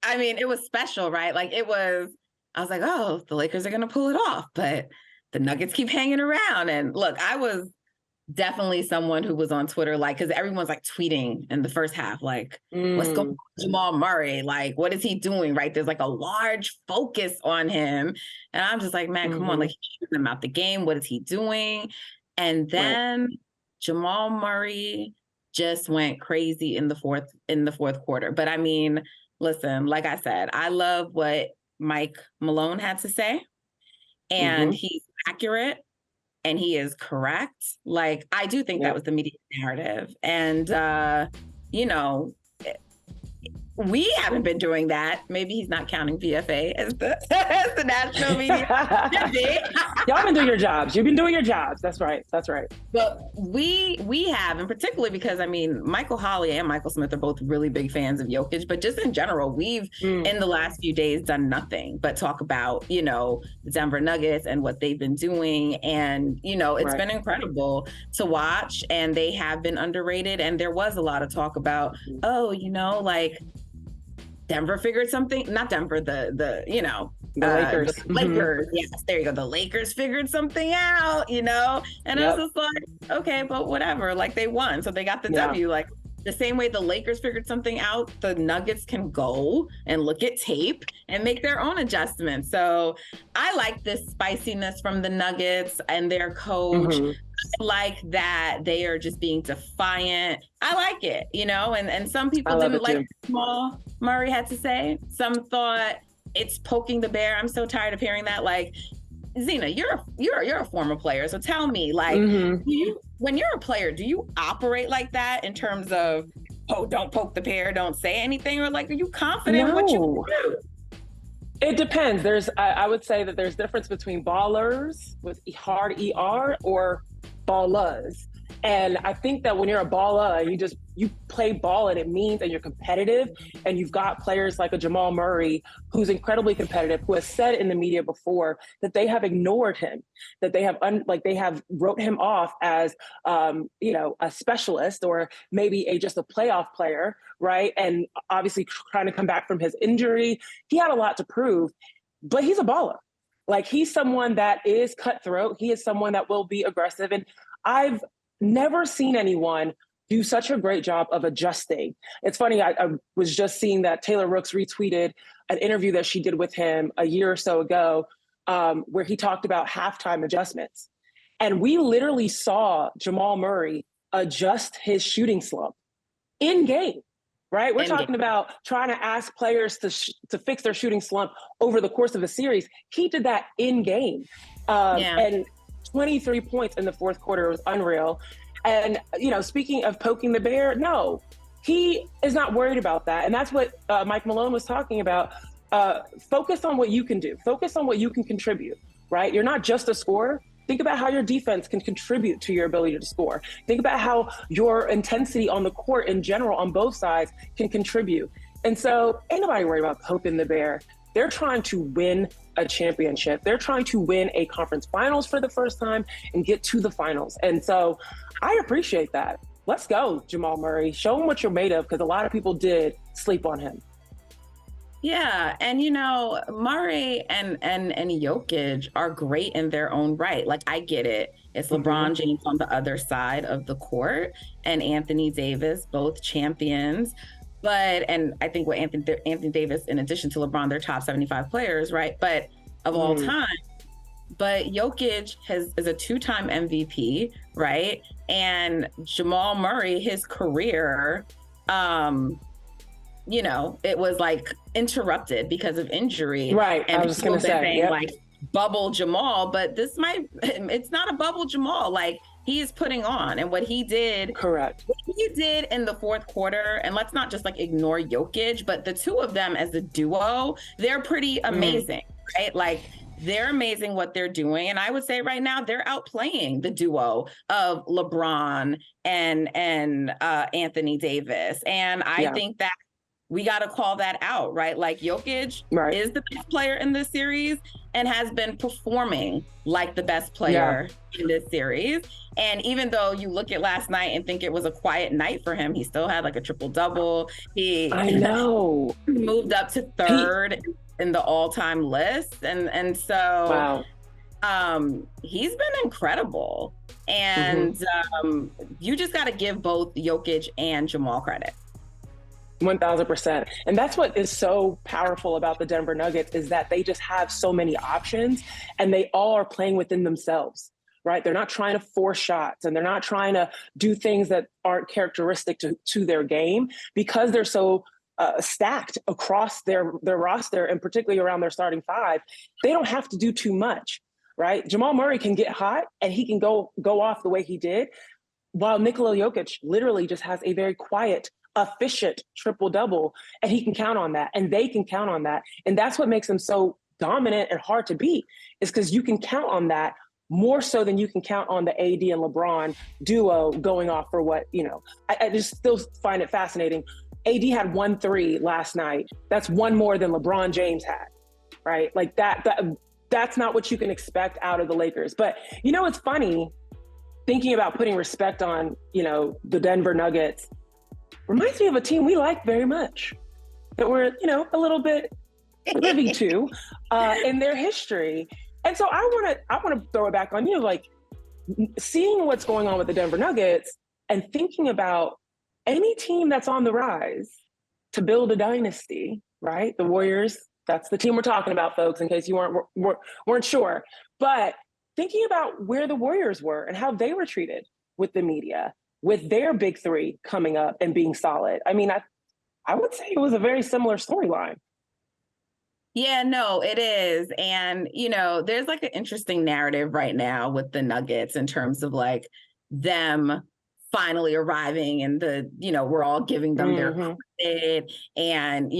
I mean, it was special, right? Like I was like, oh, the Lakers are going to pull it off, but the Nuggets keep hanging around. And look, I was definitely someone who was on Twitter, like, because everyone's like tweeting in the first half, like, what's going on with Jamal Murray? Like, what is he doing? Right. There's like a large focus on him. And I'm just like, man, come on, like, he's shooting him out the game. What is he doing? And then Jamal Murray just went crazy in the fourth quarter. But I mean, listen, like I said, I love what Mike Malone had to say. And he's accurate. And he is correct. Like, I do think that was the media narrative. And, you know, we haven't been doing that. Maybe he's not counting VFA as the national media. Y'all been doing your jobs. You've been doing your jobs. That's right. That's right. But we have, and particularly because, I mean, Michael Holley and Michael Smith are both really big fans of Jokic, but just in general, we've in the last few days done nothing but talk about, you know, the Denver Nuggets and what they've been doing. And, you know, it's been incredible to watch, and they have been underrated. And there was a lot of talk about, oh, you know, like, Denver figured something, not Denver, the you know, the Lakers. The Lakers. Yes, there you go. The Lakers figured something out, you know? And I was just like, okay, but whatever. Like, they won. So they got the W. Like, the same way the Lakers figured something out, the Nuggets can go and look at tape and make their own adjustments. So I like this spiciness from the Nuggets and their coach. I like that they are just being defiant. I like it, you know, and some people didn't like what Jamal Murray had to say. Some thought it's poking the bear. I'm so tired of hearing that. Like, Zena, you're a former player, so tell me, like, when you're a player, do you operate like that in terms of, oh, don't poke the bear, don't say anything, or like, are you confident in what you do? It depends. I would say that there's difference between ballers with hard ER or ballers. And I think that when you're a baller, you play ball and it means that you're competitive, and you've got players like a Jamal Murray who's incredibly competitive, who has said in the media before that they have ignored him, that they have they have wrote him off as you know, a specialist or maybe just a playoff player, right? And obviously trying to come back from his injury. He had a lot to prove, but he's a baller. Like, he's someone that is cutthroat. He is someone that will be aggressive. And I've never seen anyone do such a great job of adjusting. It's funny, I was just seeing that Taylor Rooks retweeted an interview that she did with him a year or so ago, where he talked about halftime adjustments. And we literally saw Jamal Murray adjust his shooting slump in game, right? We're talking about trying to ask players to fix their shooting slump over the course of a series. He did that in game. And 23 points in the fourth quarter was unreal. And, you know, speaking of poking the bear, no, he is not worried about that. And that's what Mike Malone was talking about. Focus on what you can do. Focus on what you can contribute, right? You're not just a scorer. Think about how your defense can contribute to your ability to score. Think about how your intensity on the court in general on both sides can contribute. And so ain't nobody worried about poking the bear. They're trying to win a championship. They're trying to win a conference finals for the first time and get to the finals. And so I appreciate that. Let's go, Jamal Murray. Show him what you're made of, because a lot of people did sleep on him. Yeah, and you know, Murray and Jokic are great in their own right. Like, I get it. It's LeBron James on the other side of the court and Anthony Davis, both champions. And I think with Anthony Davis, in addition to LeBron, they're top 75 players, right? But of all time. But Jokic is a two-time MVP, right? And Jamal Murray, his career, you know, it was like interrupted because of injury. Right. And I was going to say, like, bubble Jamal, but it's not a bubble Jamal. Like, he is putting on, and what he did. Correct. What he did in the fourth quarter, and let's not just like ignore Jokic, but the two of them as a duo, they're pretty amazing, right? Like, they're amazing what they're doing. And I would say right now they're outplaying the duo of LeBron and Anthony Davis. And I think that we got to call that out, right? Like Jokic is the best player in this series and has been performing like the best player in this series. And even though you look at last night and think it was a quiet night for him, he still had like a triple-double. I know. He moved up to third in the all-time list. And so he's been incredible. And you just got to give both Jokic and Jamal credit. 1000%. And that's what is so powerful about the Denver Nuggets, is that they just have so many options and they all are playing within themselves, right? They're not trying to force shots and they're not trying to do things that aren't characteristic to their game, because they're so stacked across their roster, and particularly around their starting five. They don't have to do too much, right? Jamal Murray can get hot and he can go off the way he did, while Nikola Jokic literally just has a very quiet, efficient triple-double, and he can count on that, and they can count on that. And that's what makes them so dominant and hard to beat, is because you can count on that more so than you can count on the AD and LeBron duo going off for what, I just still find it fascinating. AD had 1-3 last night. That's one more than LeBron James had, right? Like that's not what you can expect out of the Lakers. But it's funny, thinking about putting respect on, the Denver Nuggets, reminds me of a team we like very much, that we're, a little bit privy to in their history. And so I want to throw it back on you, like seeing what's going on with the Denver Nuggets and thinking about any team that's on the rise to build a dynasty, right? The Warriors, that's the team we're talking about, folks, in case you weren't sure. But thinking about where the Warriors were and how they were treated with the media, with their big three coming up and being solid. I mean, I would say it was a very similar storyline. Yeah, no, it is. And, there's like an interesting narrative right now with the Nuggets in terms of like them finally arriving and we're all giving them their credit, and,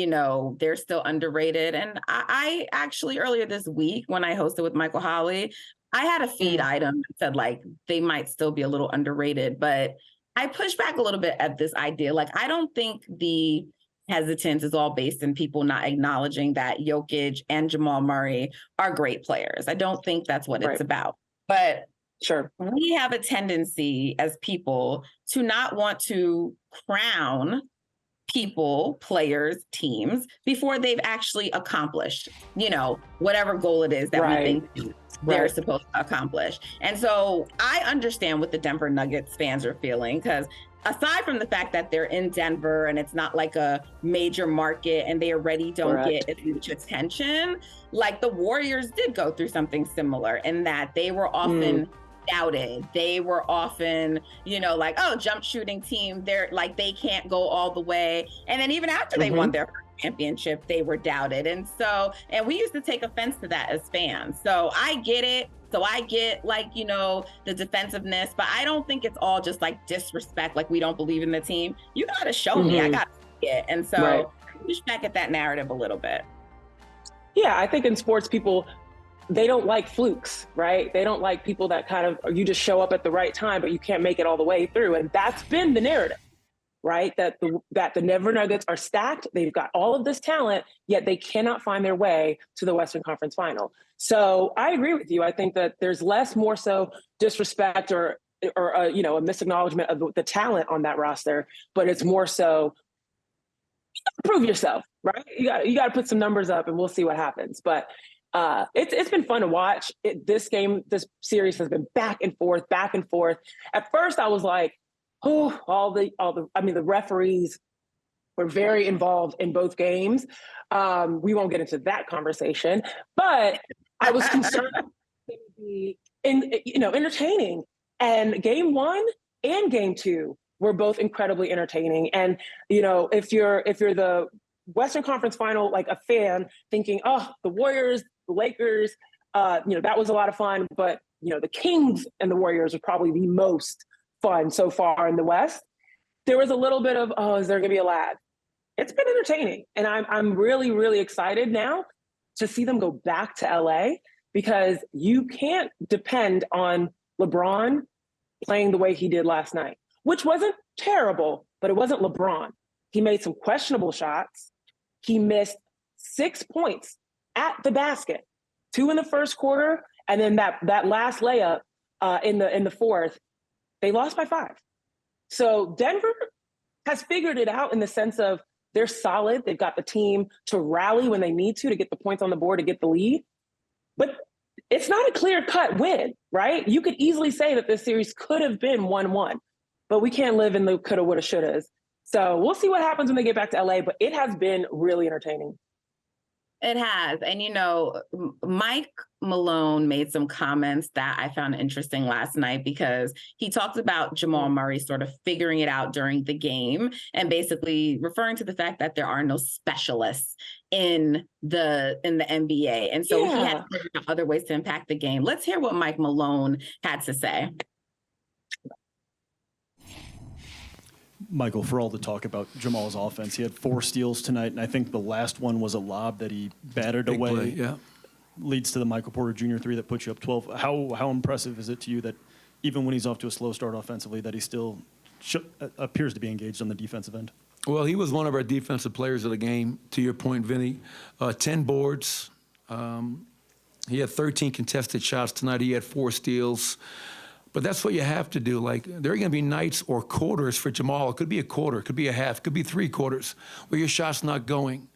they're still underrated. And I actually earlier this week when I hosted with Michael Holley, I had a feed item that said like they might still be a little underrated, but I push back a little bit at this idea. Like, I don't think the hesitance is all based in people not acknowledging that Jokic and Jamal Murray are great players. I don't think that's what it's about. But sure, we have a tendency as people to not want to crown people, players, teams before they've actually accomplished, whatever goal it is that we think they're supposed to accomplish. And so I understand what the Denver Nuggets fans are feeling, because aside from the fact that they're in Denver and it's not like a major market and they already don't get as much attention, like the Warriors did go through something similar in that they were often doubted. They were often, like, oh, jump shooting team, they're like, they can't go all the way. And then even after they won their championship, they were doubted. And we used to take offense to that as fans. So I get it. So I get like, the defensive-ness, but I don't think it's all just like disrespect, like we don't believe in the team. You got to show me, I got to see it. And so I push back at that narrative a little bit. Yeah, I think in sports, people, they don't like flukes, right? They don't like people that kind of, you just show up at the right time, but you can't make it all the way through. And that's been the narrative, right? That the Denver Nuggets are stacked. They've got all of this talent, yet they cannot find their way to the Western Conference Final. So I agree with you. I think that there's more so disrespect or a misacknowledgement of the talent on that roster, but it's more so prove yourself, right? You got to put some numbers up and we'll see what happens. But it's been fun to watch. This series has been back and forth. At first I was like, the referees were very involved in both games. We won't get into that conversation, but I was concerned it would be entertaining. And game 1 and game 2 were both incredibly entertaining. And if you're the Western Conference Final, like a fan thinking, oh, the Warriors, the Lakers, that was a lot of fun. But the Kings and the Warriors are probably the most fun so far in the West. There was a little bit of, is there going to be a lag? It's been entertaining. And I'm really, really excited now to see them go back to LA, because you can't depend on LeBron playing the way he did last night, which wasn't terrible, but it wasn't LeBron. He made some questionable shots. He missed 6 points at the basket, 2 in the first quarter, and then that last layup in the fourth. They lost by 5. So Denver has figured it out in the sense of they're solid. They've got the team to rally when they need to get the points on the board to get the lead. But it's not a clear-cut win, right? You could easily say that this series could have been 1-1, but we can't live in the coulda, woulda, shouldas. So we'll see what happens when they get back to LA, but it has been really entertaining. It has. And, Mike Malone made some comments that I found interesting last night because he talked about Jamal Murray sort of figuring it out during the game and basically referring to the fact that there are no specialists in the NBA. And so he had to figure out other ways to impact the game. Let's hear what Mike Malone had to say. Michael, for all the talk about Jamal's offense, he had 4 steals tonight, and I think the last one was a lob that he batted away. Play, yeah. Leads to the Michael Porter Jr. 3 that puts you up 12. How impressive is it to you that even when he's off to a slow start offensively, that he still appears to be engaged on the defensive end? Well, he was one of our defensive players of the game, to your point, Vinny. 10 boards. He had 13 contested shots tonight. He had 4 steals. But that's what you have to do. Like, there are going to be nights or quarters for Jamal. It could be a quarter, it could be a half, it could be 3 quarters where your shot's not going.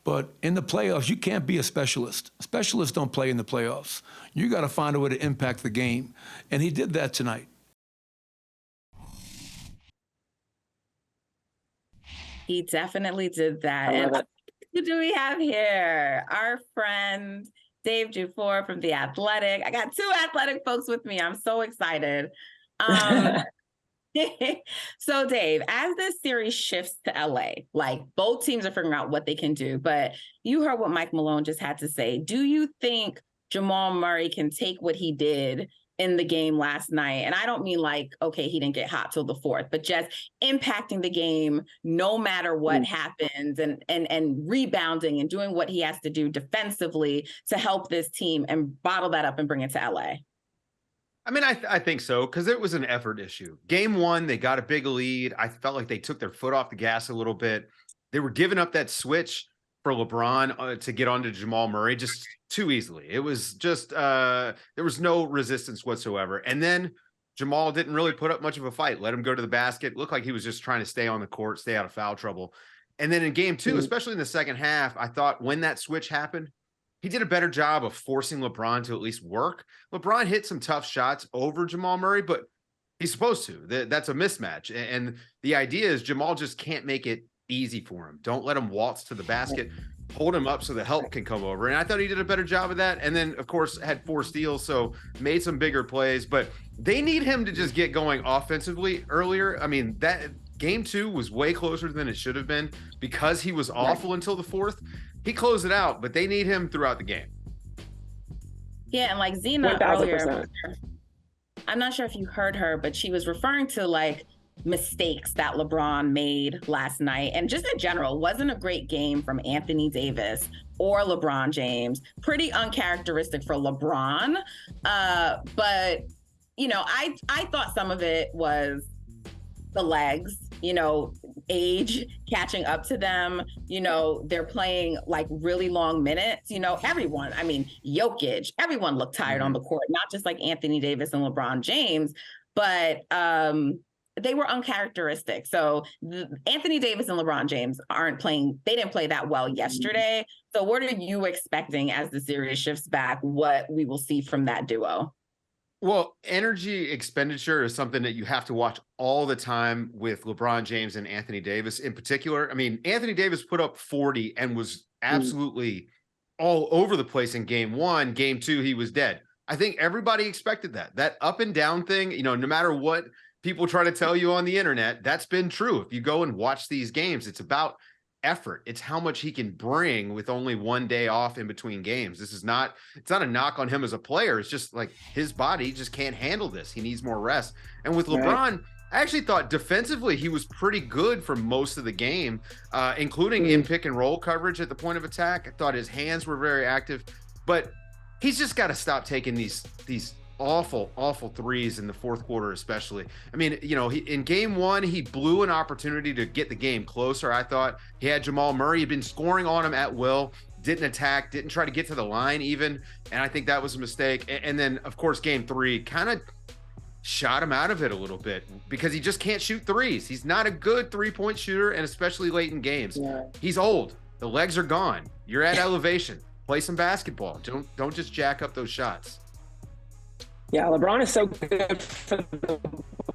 But in the playoffs, you can't be a specialist. Specialists don't play in the playoffs. You got to find a way to impact the game. And he did that tonight. He definitely did that. And who do we have here? Our friend Dave Dufour from The Athletic. I got 2 athletic folks with me. I'm so excited. So Dave, as this series shifts to LA, like both teams are figuring out what they can do, but you heard what Mike Malone just had to say. Do you think Jamal Murray can take what he did in the game last night? And I don't mean like, okay, he didn't get hot till the 4th, but just impacting the game no matter what happens and rebounding and doing what he has to do defensively to help this team and bottle that up and bring it to LA. I mean, I think so, because it was an effort issue. Game 1, they got a big lead. I felt like they took their foot off the gas a little bit. They were giving up that switch for LeBron to get onto Jamal Murray just too easily. It was just there was no resistance whatsoever. And then Jamal didn't really put up much of a fight. Let him go to the basket. Looked like he was just trying to stay on the court, stay out of foul trouble. And then in game 2, especially in the second half, I thought when that switch happened, he did a better job of forcing LeBron to at least work. LeBron hit some tough shots over Jamal Murray, but he's supposed to. That's a mismatch. And the idea is Jamal just can't make it easy for him. Don't let him waltz to the basket. Hold him up so the help can come over. And I thought he did a better job of that. And then, of course, had 4 steals, so made some bigger plays. But they need him to just get going offensively earlier. I mean, that game 2 was way closer than it should have been because he was awful until the 4th. He closed it out, but they need him throughout the game. Yeah, and like Zena earlier, I'm not sure if you heard her, but she was referring to like mistakes that LeBron made last night. And just in general, wasn't a great game from Anthony Davis or LeBron James. Pretty uncharacteristic for LeBron. But, I thought some of it was the legs, age catching up to them. They're playing like really long minutes. Everyone, Jokic, everyone looked tired on the court, not just like Anthony Davis and LeBron James, but they were uncharacteristic. So Anthony Davis and LeBron James they didn't play that well yesterday. So what are you expecting as the series shifts back, what we will see from that duo? Well, energy expenditure is something that you have to watch all the time with LeBron James and Anthony Davis in particular. I mean, Anthony Davis put up 40 and was absolutely all over the place in game 1. Game 2, he was dead. I think everybody expected that. That up and down thing, no matter what people try to tell you on the internet, that's been true. If you go and watch these games, it's about effort. It's how much he can bring with only 1 day off in between games. It's not a knock on him as a player. It's just like his body just can't handle this. He needs more rest. And with LeBron, I actually thought defensively he was pretty good for most of the game, including in pick and roll coverage at the point of attack. I thought his hands were very active, but he's just got to stop taking these awful, awful threes in the fourth quarter, especially. I mean, in game one, he blew an opportunity to get the game closer. I thought he had Jamal Murray. He'd been scoring on him at will, didn't attack, didn't try to get to the line even. And I think that was a mistake. And then, of course, game three kind of shot him out of it a little bit because he just can't shoot threes. He's not a good 3-point shooter, and especially late in games. Yeah. He's old. The legs are gone. You're at elevation. Play some basketball. Don't just jack up those shots. Yeah, LeBron is so good for the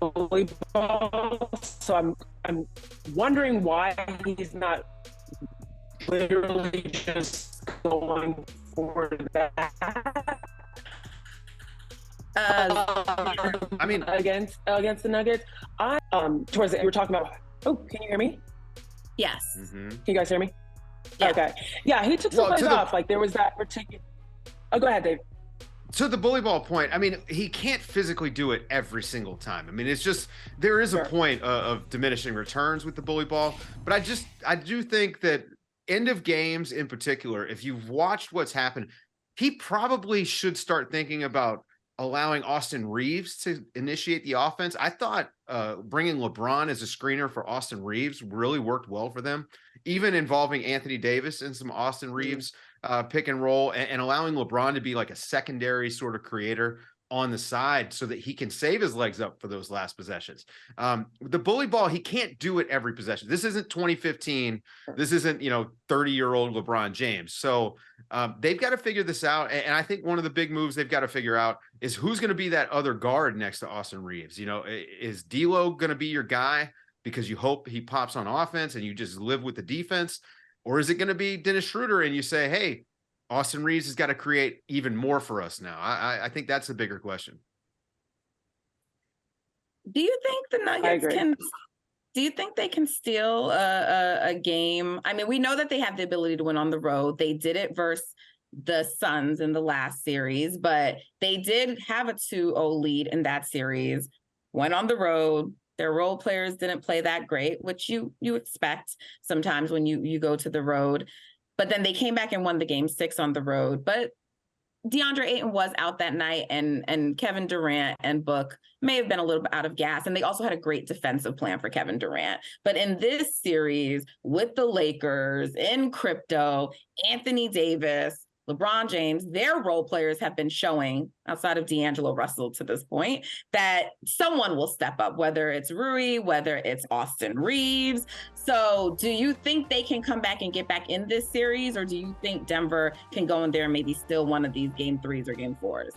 volleyball. So I'm wondering why he's not literally just going for that. I mean, against the Nuggets, towards the, you were talking about. Oh, can you hear me? Yes. Mm-hmm. Can you guys hear me? Yeah. Okay. Yeah, he took some plays off. Like there was that particular. Oh, go ahead, Dave. To the bully ball point, I mean, he can't physically do it every single time. I mean, it's just there is a point of diminishing returns with the bully ball, but I do think that end of games in particular, if you've watched what's happened, he probably should start thinking about allowing Austin Reeves to initiate the offense. I thought bringing LeBron as a screener for Austin Reeves really worked well for them, even involving Anthony Davis and some Austin Reeves pick and roll, and allowing LeBron to be like a secondary sort of creator on the side so that he can save his legs up for those last possessions. The bully ball, he can't do it every possession. This isn't 2015. This isn't, 30-year-old LeBron James. So they've got to figure this out. And I think one of the big moves they've got to figure out is who's going to be that other guard next to Austin Reeves. Is D'Lo going to be your guy because you hope he pops on offense and you just live with the defense? Or is it going to be Dennis Schroeder and you say, hey, Austin Reeves has got to create even more for us now? I think that's the bigger question. Do you think the Nuggets do you think they can steal a game? I mean, we know that they have the ability to win on the road. They did it versus the Suns in the last series, but they did have a 2-0 lead in that series, went on the road. Their role players didn't play that great, which you expect sometimes when you go to the road. But then they came back and won the game 6 on the road. But DeAndre Ayton was out that night, and Kevin Durant and Book may have been a little bit out of gas. And they also had a great defensive plan for Kevin Durant. But in this series with the Lakers, in crypto, Anthony Davis, LeBron James, their role players have been showing, outside of D'Angelo Russell to this point, that someone will step up, whether it's Rui, whether it's Austin Reeves. So do you think they can come back and get back in this series, or do you think Denver can go in there and maybe steal one of these game 3s or game 4s?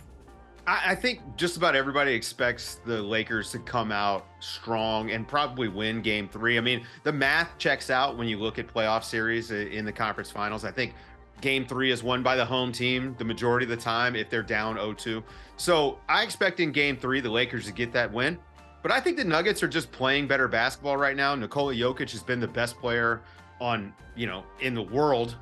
I think just about everybody expects the Lakers to come out strong and probably win game 3. I mean, the math checks out when you look at playoff series in the conference finals. I think game 3 is won by the home team the majority of the time if they're down 0-2. So I expect in game 3 the Lakers to get that win. But I think the Nuggets are just playing better basketball right now. Nikola Jokic has been the best player in the world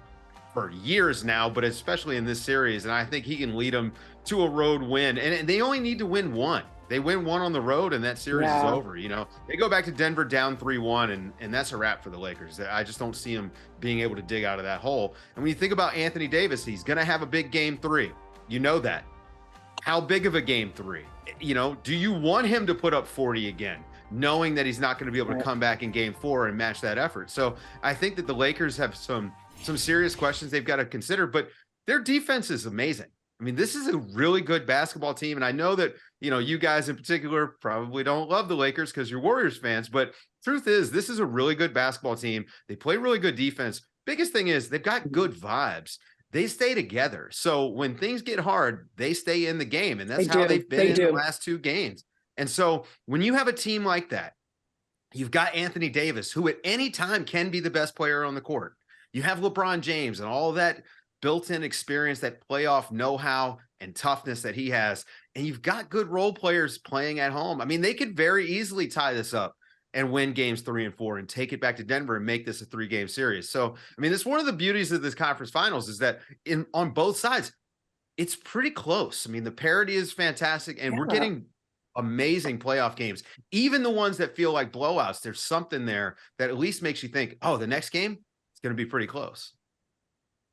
for years now, but especially in this series. And I think he can lead them to a road win. And they only need to win one. They win one on the road and that series is over. They go back to Denver down 3-1 and that's a wrap for the Lakers. I just don't see them being able to dig out of that hole. And when you think about Anthony Davis, he's going to have a big game 3. You know that. How big of a game 3? Do you want him to put up 40 again, knowing that he's not going to be able to come back in game 4 and match that effort? So I think that the Lakers have some serious questions they've got to consider, but their defense is amazing. I mean, this is a really good basketball team. And I know that, you guys in particular probably don't love the Lakers because you're Warriors fans, but truth is, this is a really good basketball team. They play really good defense. Biggest thing is they've got good vibes. They stay together. So when things get hard, they stay in the game. And that's how they've been in the last 2 games. And so when you have a team like that, you've got Anthony Davis, who at any time can be the best player on the court. You have LeBron James and all of that built-in experience, that playoff know-how and toughness that he has. And you've got good role players playing at home. I mean, they could very easily tie this up and win games 3 and 4 and take it back to Denver and make this a 3-game series. So, I mean, it's one of the beauties of this conference finals is that on both sides, it's pretty close. I mean, the parity is fantastic and we're getting amazing playoff games. Even the ones that feel like blowouts, there's something there that at least makes you think, oh, the next game is going to be pretty close.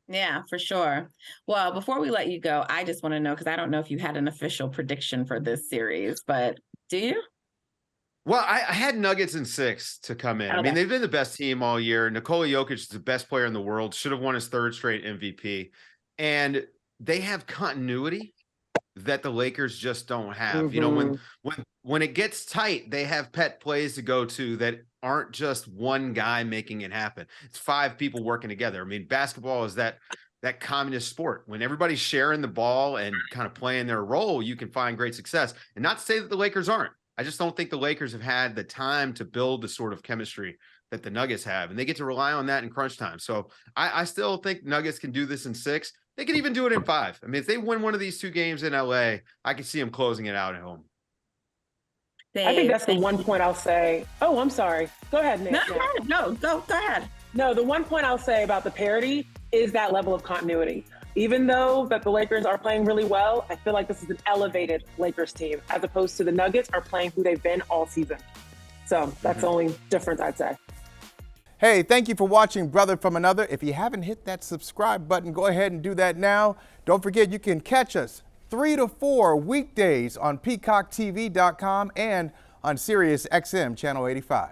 Yeah, for sure. Well, before we let you go, I just want to know, because I don't know if you had an official prediction for this series, but do you? Well, I had Nuggets in 6 to come in. I mean, Okay. they've been the best team all year. Nikola Jokic is the best player in the world, should have won his 3rd straight MVP. And they have continuity that the Lakers just don't have. You know, when it gets tight, they have pet plays to go to that aren't just one guy making it happen. It's 5 people working together. I mean, basketball is that communist sport. When everybody's sharing the ball and kind of playing their role, you can find great success. And not to say that the Lakers aren't. I just don't think the Lakers have had the time to build the sort of chemistry that the Nuggets have, and they get to rely on that in crunch time. So I still think Nuggets can do this in 6. They could even do it in 5. I mean, if they win one of these 2 games in LA, I could see them closing it out at home. I think that's the one point I'll say. Oh, I'm sorry. Go ahead, Nick. No, go ahead. No, the one point I'll say about the parity is that level of continuity. Even though that the Lakers are playing really well, I feel like this is an elevated Lakers team as opposed to the Nuggets are playing who they've been all season. So that's the only difference I'd say. Hey, thank you for watching Brother from Another. If you haven't hit that subscribe button, go ahead and do that now. Don't forget you can catch us 3 to 4 weekdays on PeacockTV.com and on Sirius XM Channel 85.